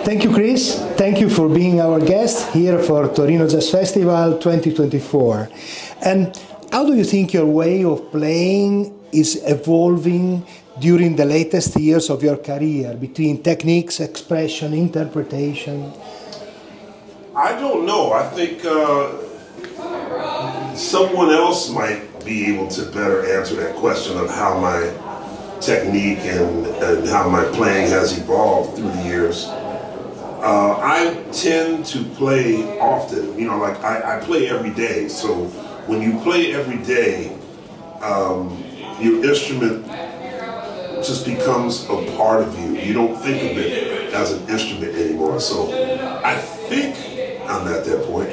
Thank you, Chris. Thank you for being our guest here for Torino Jazz Festival 2024. And how do you think your way of playing is evolving during the latest years of your career, between techniques, expression, interpretation? I don't know. I think someone else might be able to better answer that question of how my technique and how my playing has evolved through the years. I tend to play often, you know, like I play every day. So when you play every day, your instrument just becomes a part of you. You don't think of it as an instrument anymore. So I think I'm at that point.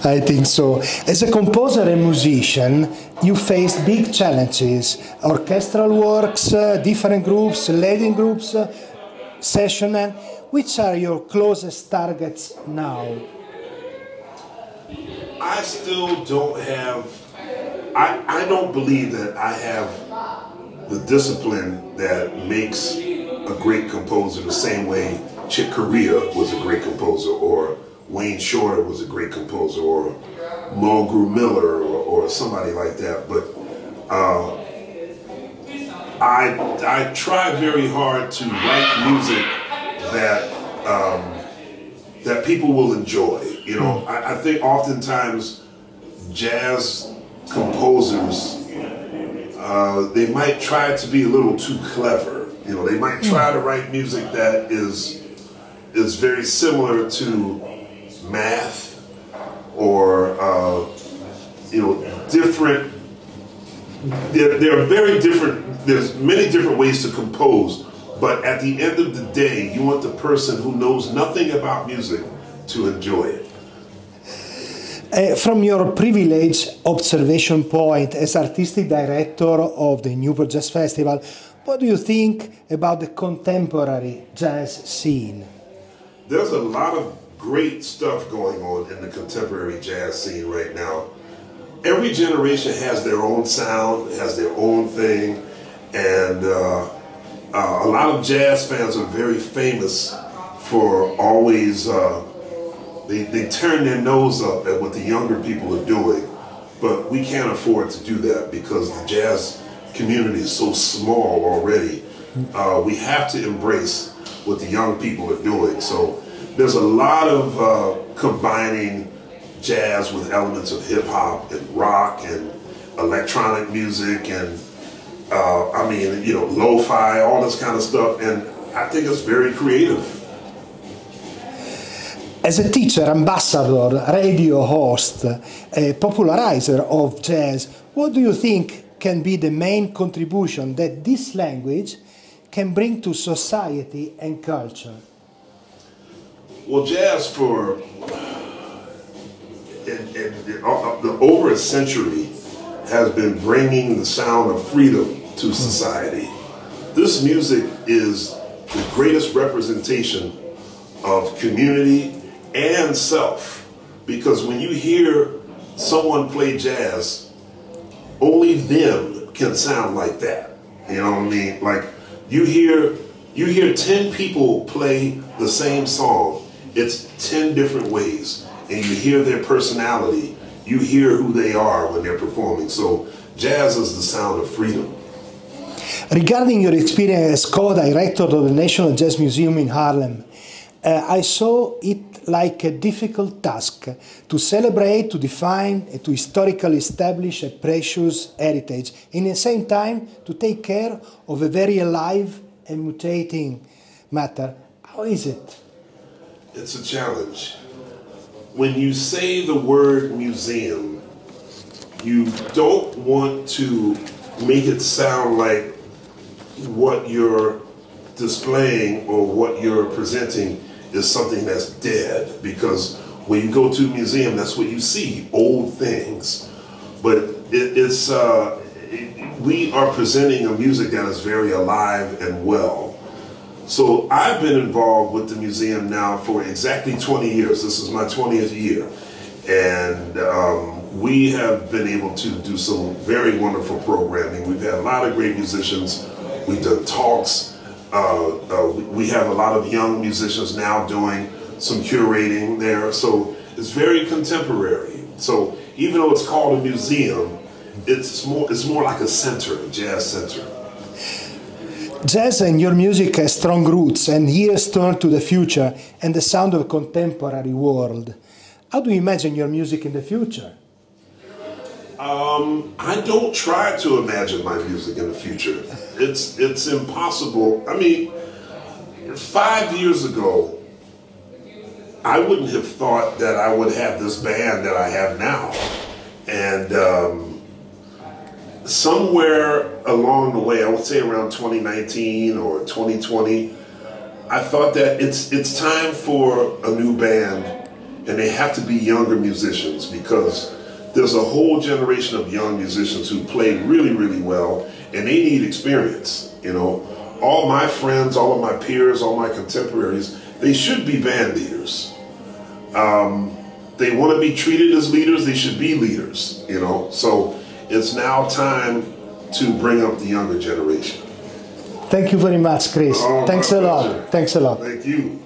I think so. As a composer and musician, you faced big challenges. Orchestral works, different groups, leading groups, session. And which are your closest targets now? I still don't have, I don't believe that I have the discipline that makes a great composer the same way Chick Corea was a great composer, or Wayne Shorter was a great composer, or Mulgrew Miller, or somebody like that. But I try very hard to write music that that people will enjoy. You know, I think oftentimes jazz composers, they might try to be a little too clever. You know, they might try to write music that is very similar to math, or you know, different. There are very different. There's many different ways to compose, but at the end of the day, you want the person who knows nothing about music to enjoy it. From your privileged observation point as artistic director of the Newport Jazz Festival, what do you think about the contemporary jazz scene? There's a lot of great stuff going on in the contemporary jazz scene right now. Every generation has their own sound, has their own thing, and a lot of jazz fans are very famous for always, they turn their nose up at what the younger people are doing, but we can't afford to do that because the jazz community is so small already. We have to embrace what the young people are doing. So there's a lot of combining jazz with elements of hip-hop and rock and electronic music and I mean, you know, lo-fi, all this kind of stuff, and I think it's very creative. As a teacher, ambassador, radio host, a popularizer of jazz, what do you think can be the main contribution that this language can bring to society and culture? Well, jazz for over a century has been bringing the sound of freedom to society. This music is the greatest representation of community and self, because when you hear someone play jazz, only them can sound like that. You know what I mean? Like you hear 10 people play the same song, it's 10 different ways, and you hear their personality, you hear who they are when they're performing. So jazz is the sound of freedom. Regarding your experience as co-director of the National Jazz Museum in Harlem, I saw it like a difficult task to celebrate, to define, and to historically establish a precious heritage, and at the same time to take care of a very alive and mutating matter. How is it? It's a challenge. When you say the word museum, you don't want to make it sound like what you're displaying or what you're presenting is something that's dead, because when you go to a museum, that's what you see, old things. But we are presenting a music that is very alive and well. So I've been involved with the museum now for exactly 20 years. This is my 20th year. And we have been able to do some very wonderful programming. We've had a lot of great musicians. We've done talks. We have a lot of young musicians now doing some curating there, so it's very contemporary. So even though it's called a museum, it's more like a center, a jazz center. Jazz and your music has strong roots and ears turned to the future and the sound of a contemporary world. How do you imagine your music in the future? I don't try to imagine my music in the future. It's impossible. I mean, 5 years ago, I wouldn't have thought that I would have this band that I have now. And somewhere along the way, I would say around 2019 or 2020, I thought that it's time for a new band, and they have to be younger musicians, because there's a whole generation of young musicians who play really, really well, and they need experience. You know, all my friends, all of my peers, all my contemporaries, they should be band leaders. They want to be treated as leaders, they should be leaders, you know. So it's now time to bring up the younger generation. Thank you very much, Chris. Thanks a lot. Thanks a lot. Thank you.